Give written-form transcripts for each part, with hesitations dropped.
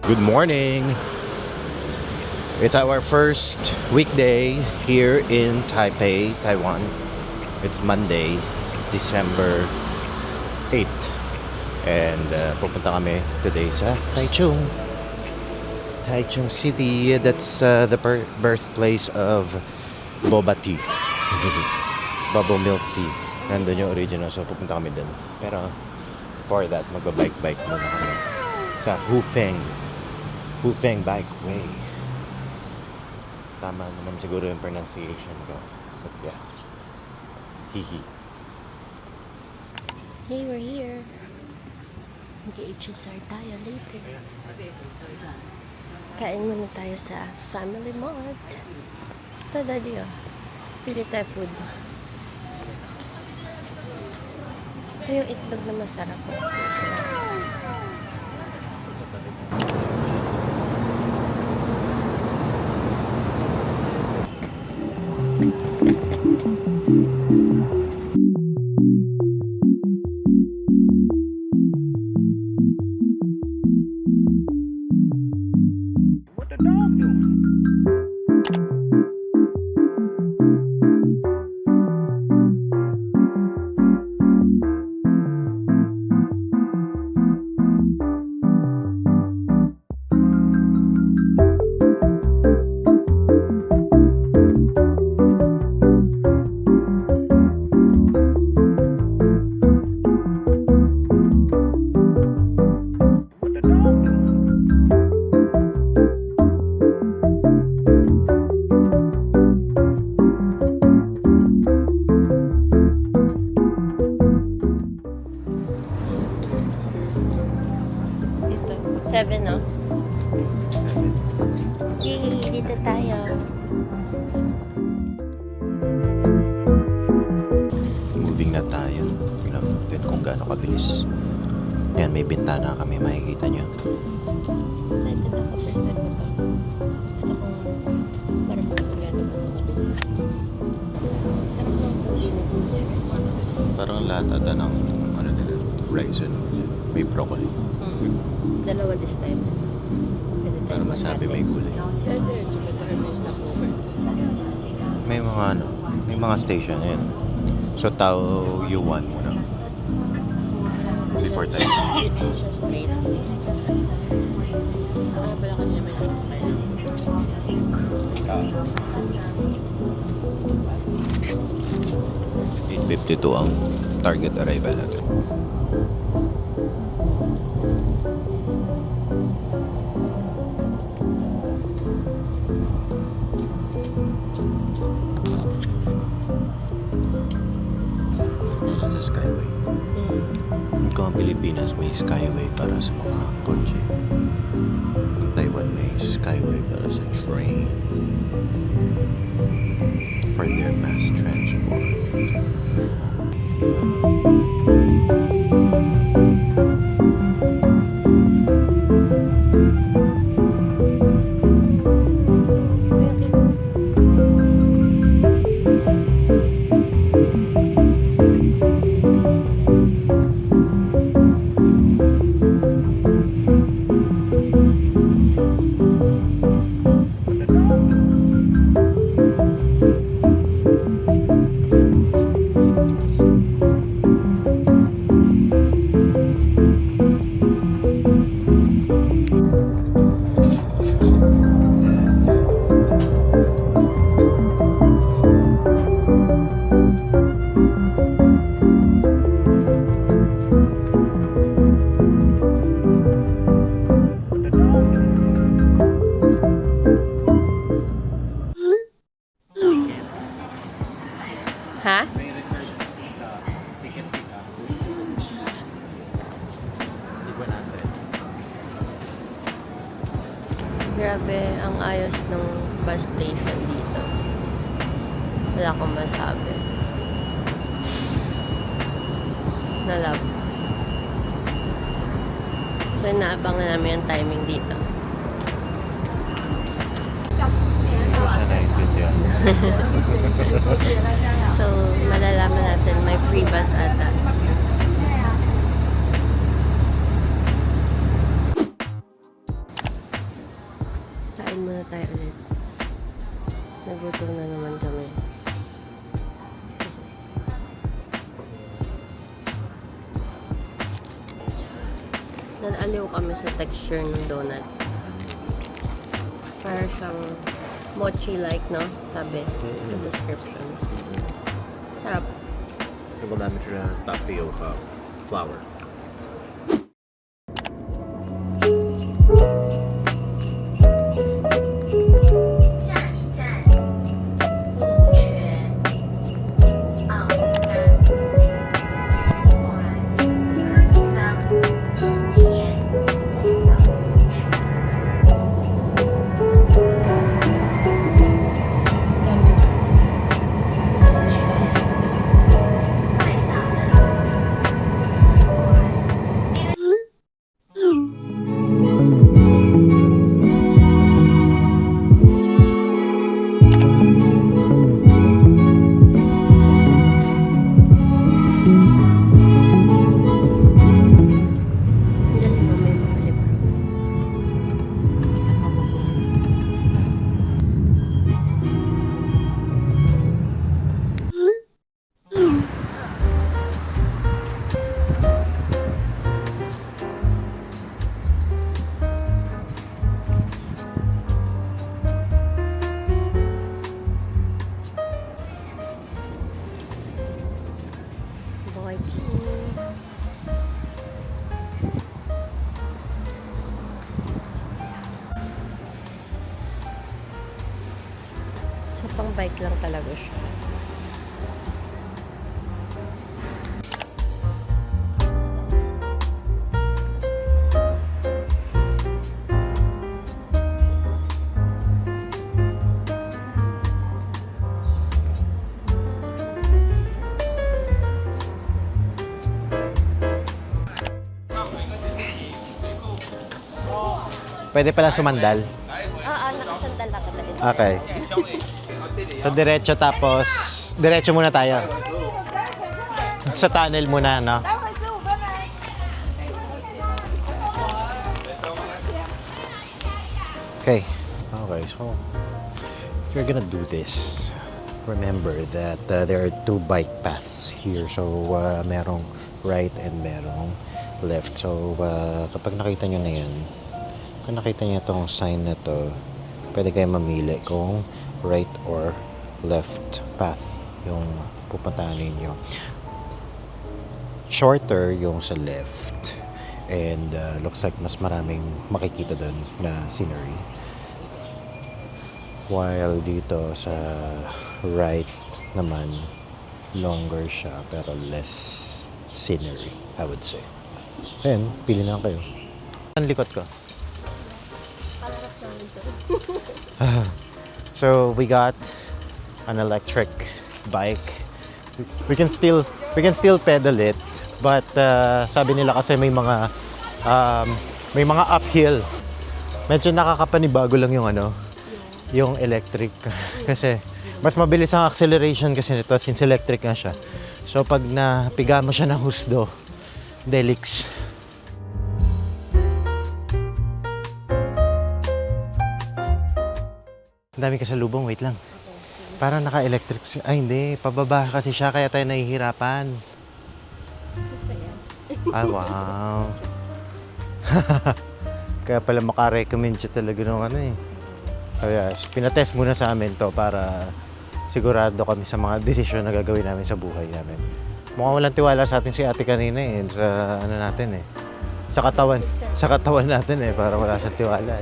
Good morning! It's our first weekday here in Taipei, Taiwan. It's Monday, December 8th. And pupunta kami today sa Taichung. Taichung City, that's the birthplace of boba tea. Bubble milk tea. Nandun yung original, so pupunta kami dun. Pero for that, magbabike-bike muna kami sa Hufeng Bike Way. Tama naman siguro yung pronunciation ko. But yeah. Hihi. Hey, we're here. Mag-HSR tayo later. Kain muna tayo sa Family Mart. Ito, daddy, oh. Pili tayo food. Ito yung itlog na masarap. What the dog doing? Seven, no? Yay! Dito tayo. Moving na tayo. Tingnan natin kung gaano kabilis. Yan, may bintana kami, makikita nyo. Excited ako. First time ko to. Gusto kong maramdaman kung gaano ba ito kabilis. Sarap ng convenient. Parang lahat ata ng ano nila, raisin. May broccoli. Dalawa this time. Pwede tayo Para masabi may gulay. Diretso ba tayo may stopover? May mga ano, may mga station yan. So Tao Yuan muna. Before tayo. Asia straight. Pala kanya may 8:52 ang target arrival natin. Sa Skyway. Kung ang Pilipinas may Skyway para sa mga kotse, ang Taiwan may Skyway para sa train for their mass transport. Ha? May reserve ticket pick up. Grabe, ang ayos ng bus station dito. Wala akong masabi. Na-love. So, inaabangan namin yung timing dito. So, malalaman natin may free bus ata. Naliw kami sa texture ng donut. Para siyang mochi-like, no? Sabi sa description. Sarap. Gumamit siya ng tapioca flour. Ang galing mo, may mga libro. Boy King. So, pang bike lang talaga siya. Pwede pala sumandal. Nakasandal ako dahil. Okay. So diretso tapos diretso muna tayo. Sa tunnel muna, no? Okay. Okay, so if you're gonna do this, remember that there are two bike paths here. So merong right and merong left. So kapag nakita nyo na yan, kung nakita niyo itong sign na to, pwede kayo mamili kung right or left path yung pupuntahan ninyo. Shorter yung sa left and looks like mas maraming makikita doon na scenery. While dito sa right naman, longer siya pero less scenery, I would say. Ayan, pili na lang kayo. Ang likod ko. So we got an electric bike. We can still pedal it, but sabi nila kasi may mga uphill. Medyo nakakapanibago lang yung yung electric kasi mas mabilis ang acceleration kasi nito since electric na siya. So pag napiga mo siya ng husdo, delix. Ang dami kasalubong, wait lang. Parang naka-electric siya. Ay, hindi. Pababa kasi siya, kaya tayo nahihirapan. Ah, wow. Kaya pala makarecommend siya talaga ng Kaya pinatest muna sa amin to para sigurado kami sa mga desisyon na gagawin namin sa buhay namin. Mukhang walang tiwala sa atin si ate kanina sa natin Sa katawan natin para wala siyang tiwala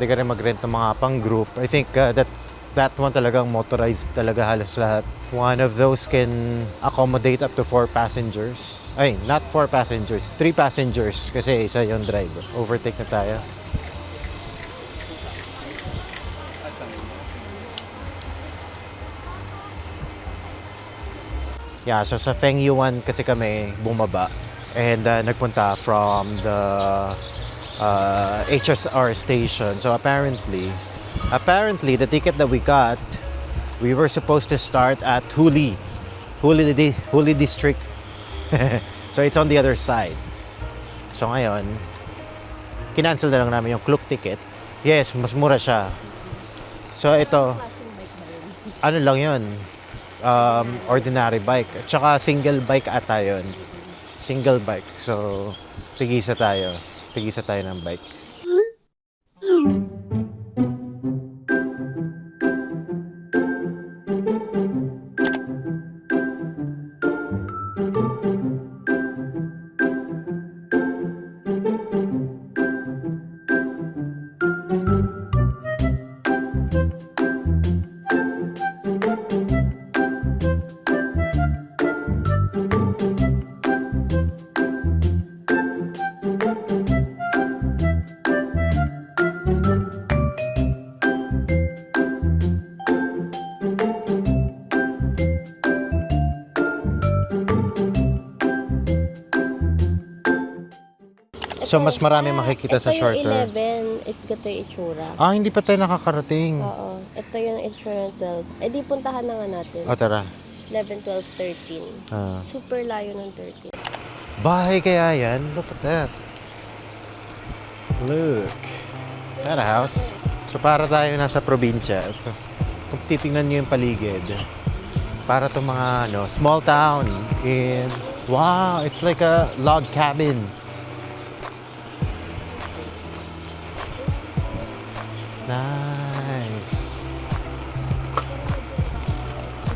Pwede ka rin mag-rent ng mga pang-group. I think that That one talagang motorized talaga halos lahat. One of those can accommodate up to 4 passengers. Ay, not 4 passengers, 3 passengers kasi isa yung driver. Overtake na tayo. Yeah, so sa Feng Yuan kasi kami bumaba and nagpunta from the HSR station. So apparently the ticket that we got, we were supposed to start at Huli district. So it's on the other side. So ngayon, kinancel na lang namin yung Klook ticket. Yes, mas mura siya. So ito, ano lang yun, ordinary bike. At saka single bike ata yun. Single bike. So, tigisa tayo. Tigisa tayo ng bike. So, mas marami makikita sa shorter. Ito yung 11, ito yung itsura. Ah, hindi pa tayo nakakarating. Oo, ito yung itsura ng 12. Eh di puntahan na nga natin. O, tara. 11, 12, 13. Ah. Super layo ng 13. Bahay kaya yan? Look at that. Look. Is that a house? So, para tayo nasa probinsya. Kung titingnan nyo yung paligid, para itong mga small town in... Wow, it's like a log cabin. Nice.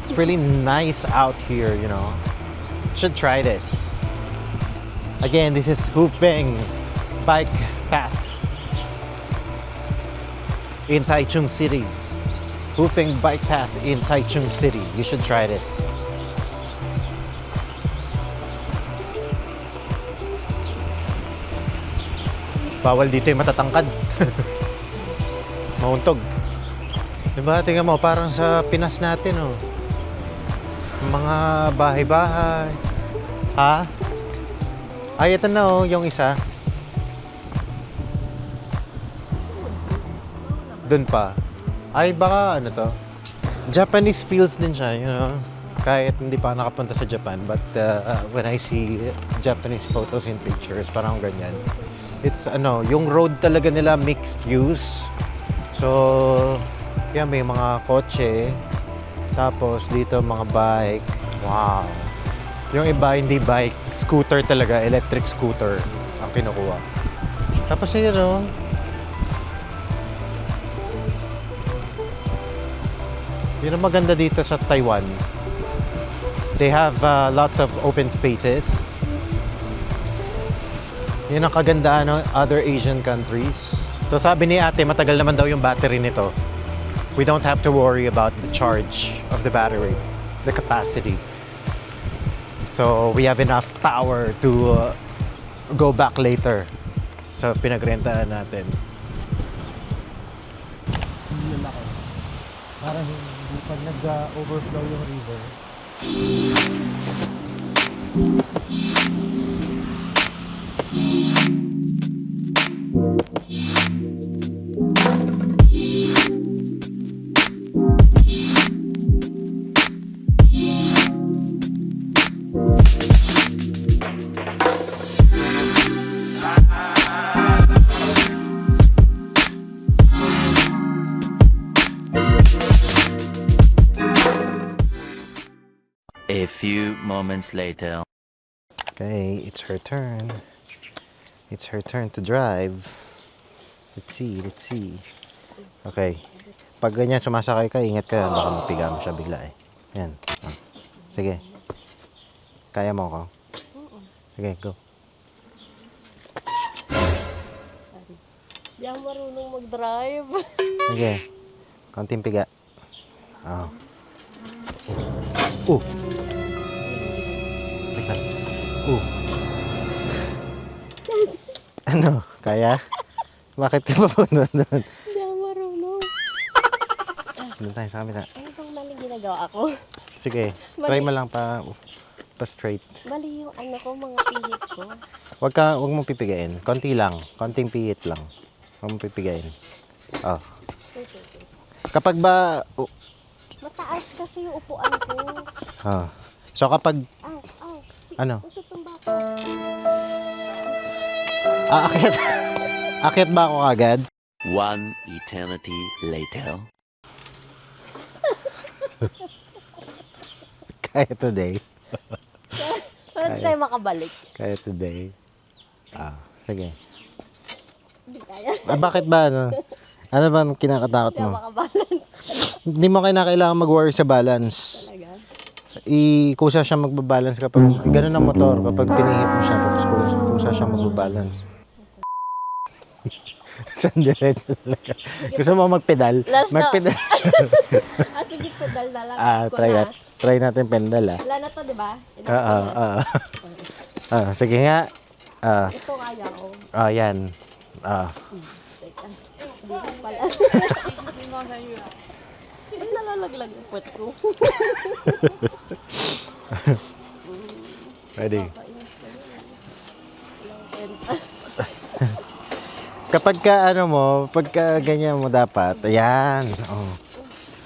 It's really nice out here, you know. Should try this. Again, this is Hufeng Bike Path in Taichung City. Hufeng Bike Path in Taichung City. You should try this. Bawal dito yung matatangkad. Mauntog. Diba? Tingnan mo, parang sa Pinas natin, oh. Mga bahay-bahay. Ha? Ay, ito na, oh, yung isa. Doon pa. Ay, baka, ano to? Japanese feels din siya, you know? Kahit hindi pa nakapunta sa Japan. But when I see Japanese photos and pictures, parang ganyan. It's, yung road talaga nila mixed use. So, yan, may mga kotse. Tapos, dito mga bike. Wow. Yung iba, hindi bike. Scooter talaga. Electric scooter ang kinukuha. Tapos, yun, yun ang maganda dito sa Taiwan. They have lots of open spaces. Yun ang kagandaan ng other Asian countries. So sabi ni ate, matagal naman daw yung battery nito. We don't have to worry about the charge of the battery, the capacity. So we have enough power to go back later. So pinagrentaan natin. Para hindi pag nag-overflow yung river. A few moments later. Okay, it's her turn. It's her turn to drive. Let's see. Okay. Pag ganyan sumasakay ka, ingat ka. Baka mapiga mo siya bigla eh. Yan. Ah. Sige. Kaya mo ako? Sige, go. Di ako marunong mag-drive. Sige. Konting piga. Oh. Oh. Teka. Oh. Ano? Kaya? Bakit ka pa punta doon? Hindi ako marunong. Doon tayo sa kamila. Ano bang maling ginagawa ko? Sige, try mo lang pa straight. Mali yung ano ko, mga pihit ko. Huwag mo pipigain. Konti lang. Konting pihit lang. Huwag mo pipigain. Oh. Kapag ba... Mataas kasi yung upuan ko. Oh. So kapag... Aw. Ano? Tutumba ko. Aakyat. Aakyat ba ako agad? One eternity later. Kaya today. Parang tayo makabalik. Kaya today. Sige. Hindi kaya. Bakit ba? Ano ba ang kinakatakot Hindi ako mo? makabalance. Hindi mo kailangan mag-worry sa balance. Talaga? Kusa siya magbabalance kapag ganun ang motor kapag pinihit mo siya tapos kusa siya magbabalance. Diretso talaga. Gusto mo magpedal? Last na. Magpedal. Sige, pedal na lang. Try natin pendal Wala na to, di ba? Sige nga. Ito kaya ko. Yan. Teka. Hindi ko pala. Ba't nalalaglag yung puwet ko? Ready. Kapag ka pagka ganyan mo dapat, ayan. Oh.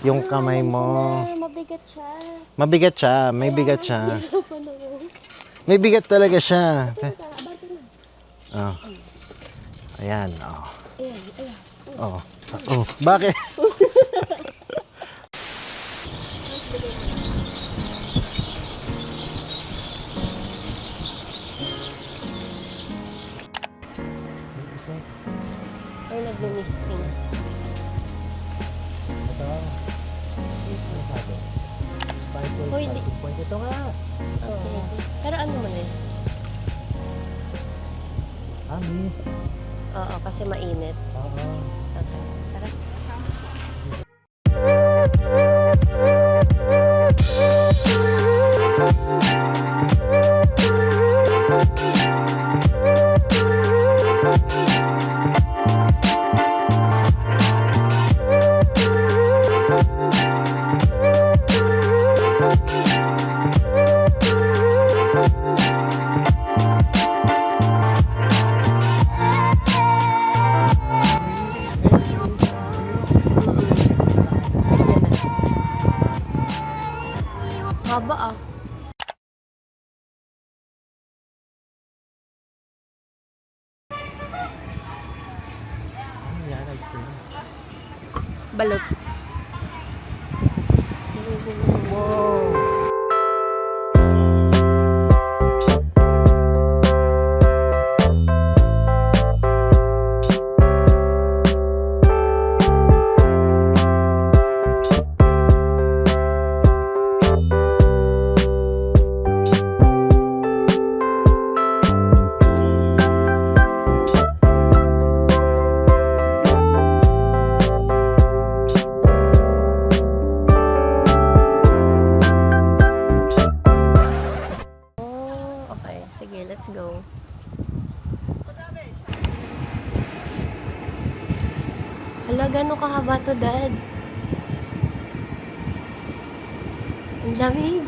Yung kamay mo. Mabigat siya. Mabigat siya, may bigat siya. May bigat talaga siya. Oh. Ayan, oh. Ayan. Oh. Oh, bakit? Ay, nag-misting. Hoy, hindi. Ito nga. Okay. Pero ano man eh? Miss. Oo, kasi mainit. Oo. Okay. Tara. Yan na. Haba ah. Balot. Okay, sige, let's go. Hala, gano'n kahaba to, Dad? Ang lamig.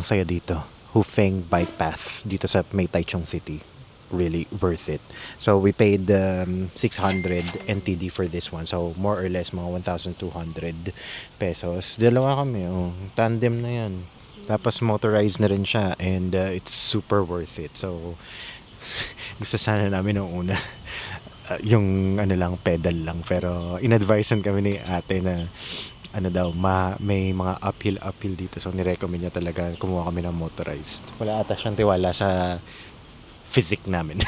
Ang saya dito. Hufeng Bike Path dito sa May Taichung City. Really worth it. So we paid 600 NTD for this one. So more or less mga 1,200 pesos. Dalawa kami. Oh. Tandem na yan. Tapos motorized na rin siya and it's super worth it. So gusto sana namin nung una yung ano lang, pedal lang. Pero in-advisean kami ni ate na ano daw, may mga uphill dito. So nirecommend niya talaga kumuha kami ng motorized. Wala ata siyang tiwala sa physique namin.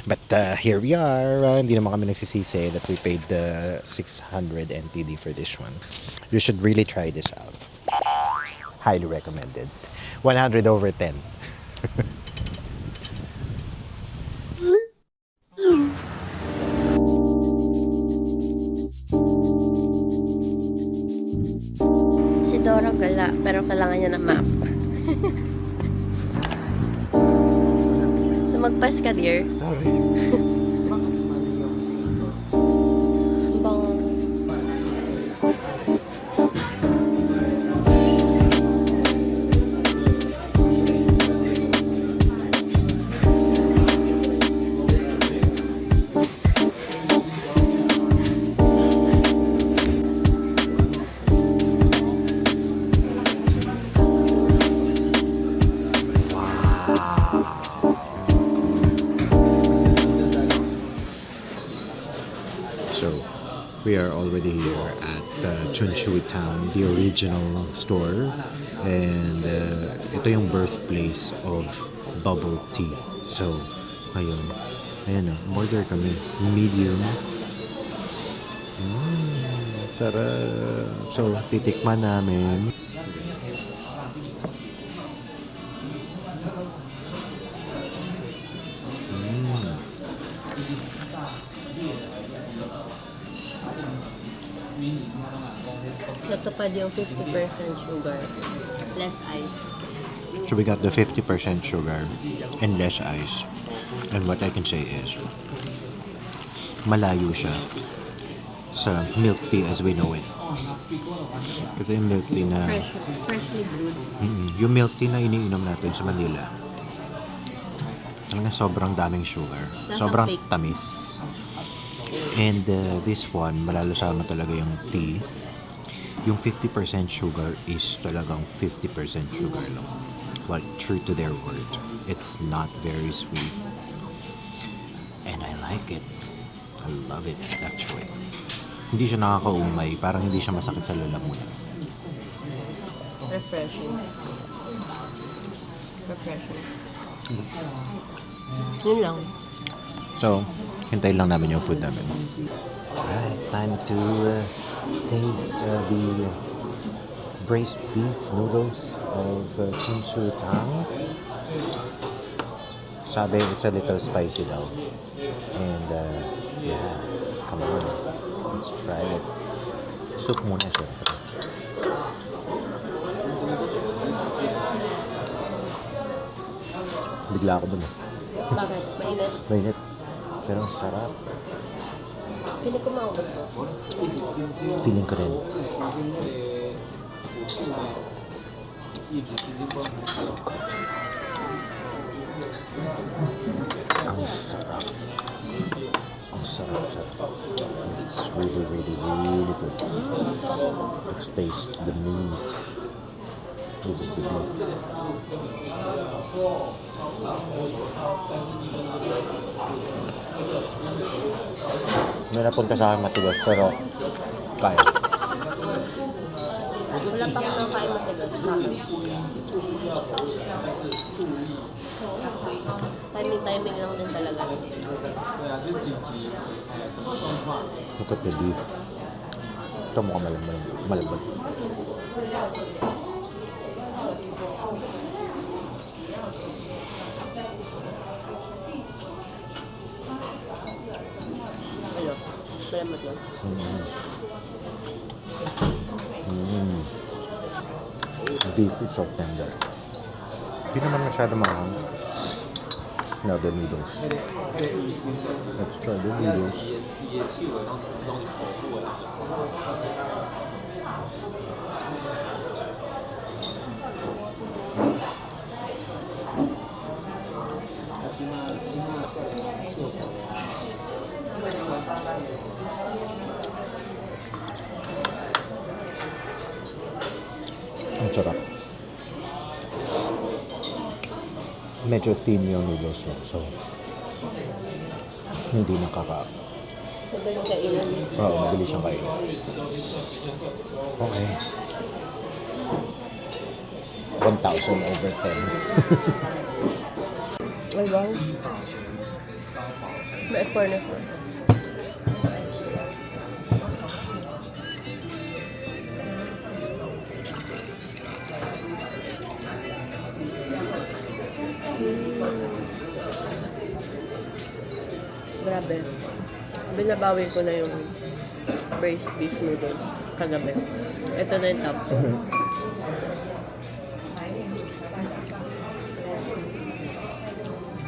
But here we are. Hindi naman kami nagsisisi that we paid the 600 NTD for this one. You should really try this out. Highly recommended. 100 over 10. Si Dora gala, pero kailangan niya ng map. So magpas ka, dear. Sorry. Bang. So, we are already here at Chunshui Town, the original store. And ito yung birthplace of bubble tea. So, ayun. Ayan o, order kami. Medium. Sarap. So, titikman namin. Natupad yung 50% sugar. Less ice. So we got the 50% sugar and less ice. And what I can say is, malayo siya sa milk tea as we know it. Kasi yung milk tea na, Freshly brewed. yung milk tea na iniinom natin sa Manila, talagang sobrang daming sugar. Lasang Sobrang fake. tamis. And this one, malalasama talaga yung tea. Yung 50% sugar is talagang 50% sugar lang. Like, true to their word. It's not very sweet. And I like it. I love it, actually. Hindi siya nakakaumay. Parang hindi siya masakit sa lalamunan. Refreshing. Yun lang. So, hintayin lang namin yung food namin. Alright, time to taste the braised beef noodles of Chunshui Town. Sabi, it's a little spicy daw. And yeah, come on. Let's try it. Soup muna siya. Bigla ako dun. Bakit? Mainit? Mainit. Pero ang sarap. Pili ko maubos mo. Feeling ko rin. Ang sarap. Ang sarap. It's really, really, really good. Let's taste the meat. This is the beef. May napunta sa akin matigas pero kaya. Wala pa akong kain matagal sa akin. Timing lang din talaga. Look at the beef. Ito mukhang malambot. Ano? Malamot lang. Beef is so tender. Hindi naman masyado mahal. Now the noodles. Let's try the noodles. Ang sarap. medyo thin yung noodles niya. So, hindi nakaka... Madaling kainan. Oo, madali siyang kainin. Okay. 1,000 over 10. Ay, wow. May furnace na. Grabe. Binabawi ko na yung braised beef noodles kagabi. Ito na yung top.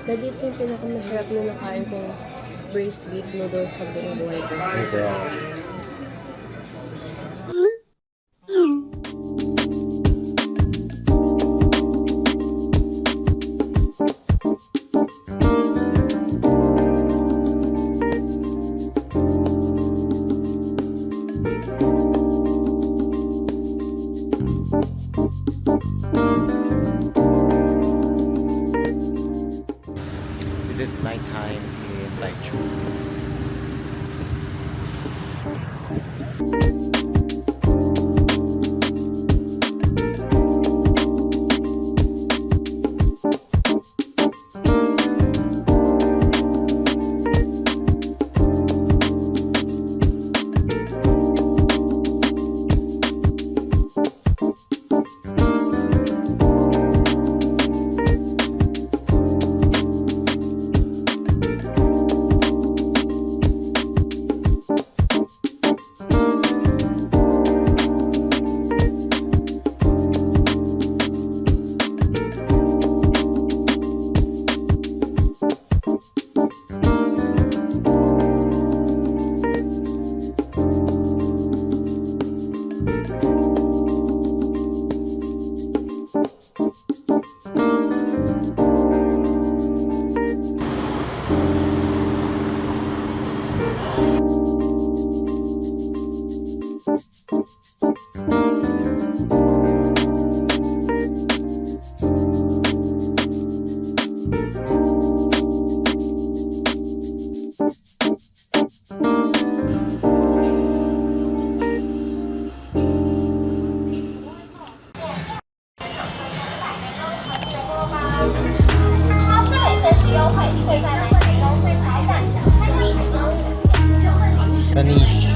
Dahil ito yung pinakamasarap na nakain kong braised beef noodles sa buong buhay ko. Okay. This is nighttime in Taichu. Manish.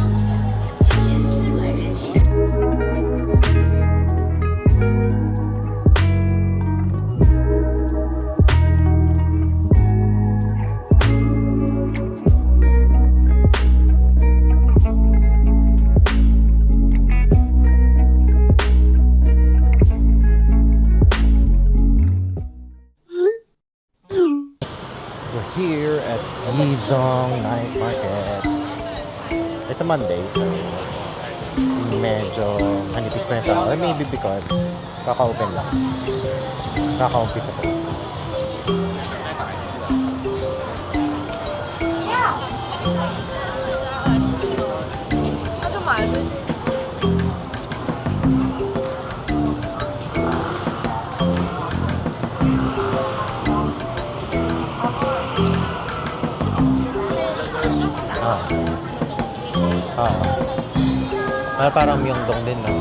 We're here at Yizong Night Market. It's a Monday, so medyo manipis pa yung tao. Or maybe because kaka-open lang. Kaka-umpisa ko. Parang Myeongdong din, no?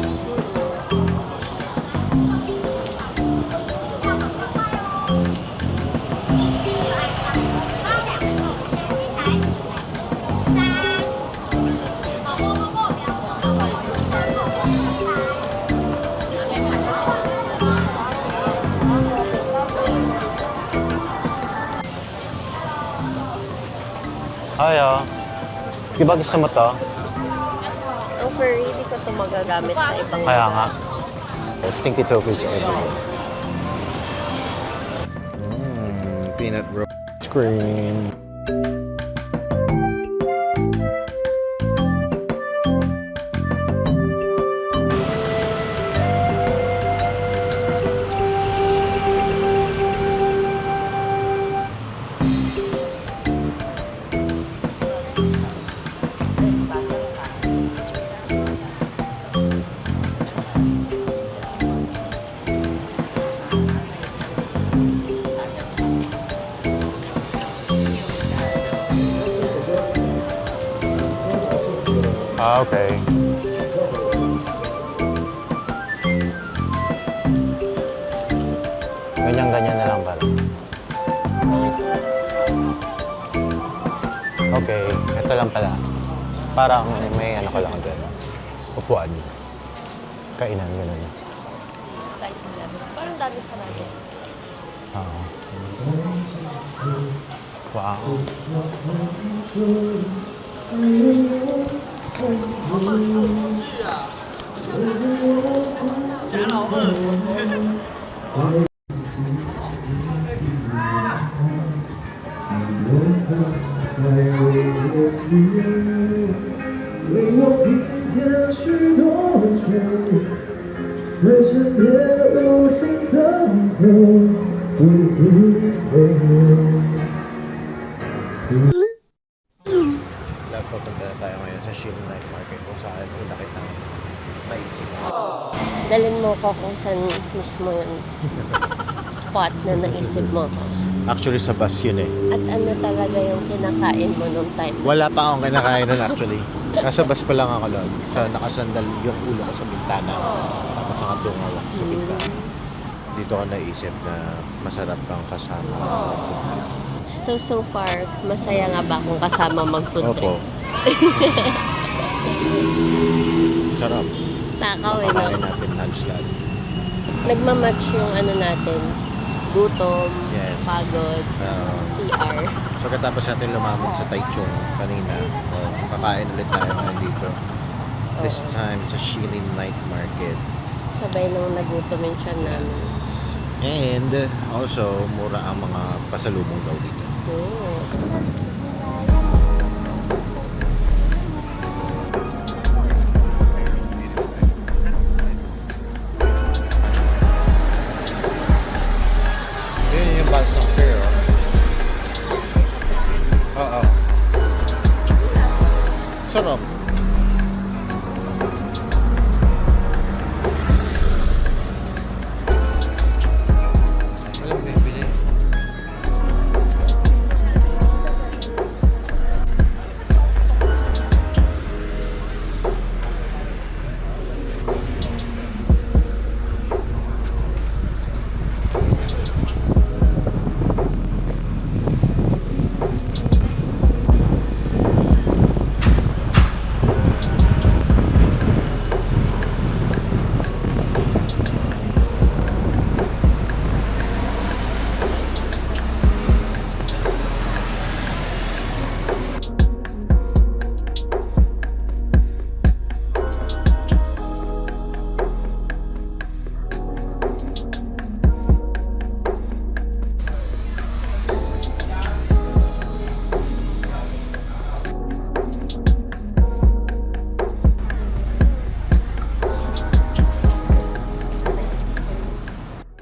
Ay, di ba gusto mo to? Ang furry, di ko ito magagamit sa ibang Kaya nga. Stinky tofu is everywhere. Peanut roll cream. Ah, okay. Ganyan-ganyan na lang pala. Okay, ito lang pala. Parang may ano ko lang dyan. Upuan. Kainan, gano'n. Tayo sa labi. Parang dami sa natin. Oo. Wow. Pupunta na tayo ngayon sa Shilin Night Market kung saan una kitang naisip. Dalhin mo ko kung saan mismo yung spot na naisip mo. Actually, sa bus yun eh. At ano talaga yung kinakain mo nung time? Wala pa akong kinakain nun actually. Nasa bus pa lang ako nun. So, nakasandal yung ulo ko sa bintana. Tapos nakatungaw ako sa bintana. Dito ko naisip na masarap kang kasama sa food trip. So far, masaya nga ba kung kasama mag-food trip? Opo. Sarap. Takaw eh, Makakain no? natin lunch lahat. Nagmamatch yung ano natin, gutom, Yes. pagod, CR. So katapos natin lumamon sa Taichung kanina, kakain ulit tayo ngayon dito. This time sa Shilin Night Market. Sabay nung nagutom yung tiyan namin. And also, mura ang mga pasalubong daw dito. Oh. Yun yung balsam pear. Oo. Sarap. Walang bibili.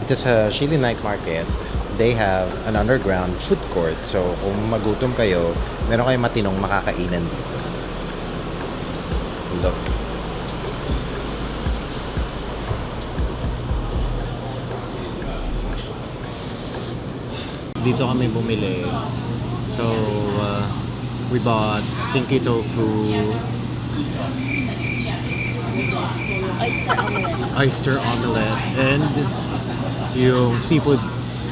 Dito sa Shilin Night Market, they have an underground food court. So, kung magutom kayo, meron kayong matinong makakainan dito. Look. Dito kami bumili. So, we bought stinky tofu, oyster omelette, and yung seafood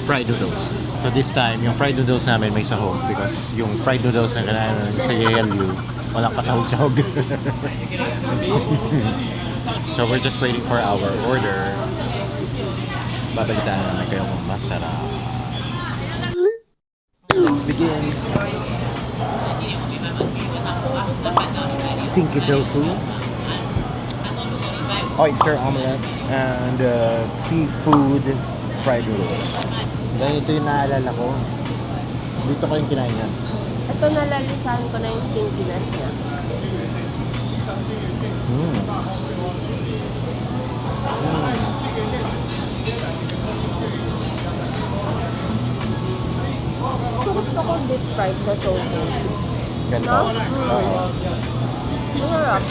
fried noodles. So this time, yung fried noodles namin may sahog because yung fried noodles na kanain sa YLU, walang kasahog-sahog. So we're just waiting for our order. Babalitaan namin kayo kung masarap. Let's begin. Stinky tofu, oyster omelette, and seafood fried noodles. Dahil ito yung naalala ko. Dito ko yung kinain yan. Ito nalalisahan ko na yung stinkiness niya. Gusto ko deep fried na tofu. Ganito. No? Masarap.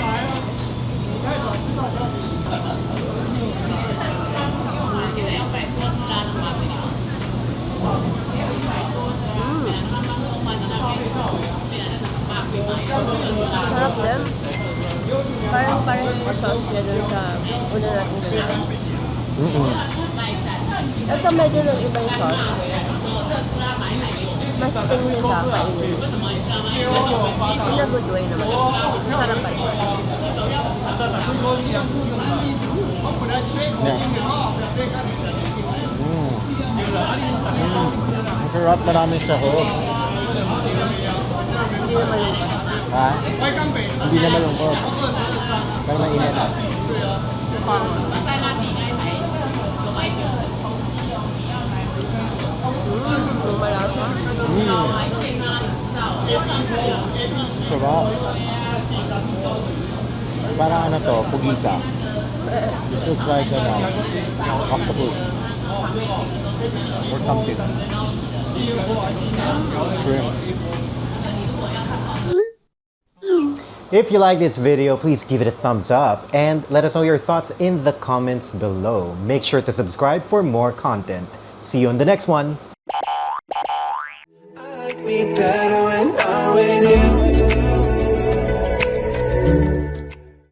Sarap din. pareho yung sauce niya dun sa una natin kinain. Ito medyo nang iba yung sauce. Mas tingin siya kainin. In a good way naman. Sarap pa rin. Next. Ang sarap, maraming sahog. Hindi naman yung Ha? Hindi na malungkot. Pero mainit. yung malasa. Sarap. Parang ano to, pugita. This looks like octopus. Or something. Shrimp. If you like this video, please give it a thumbs up and let us know your thoughts in the comments below. Make sure to subscribe for more content. See you in the next one.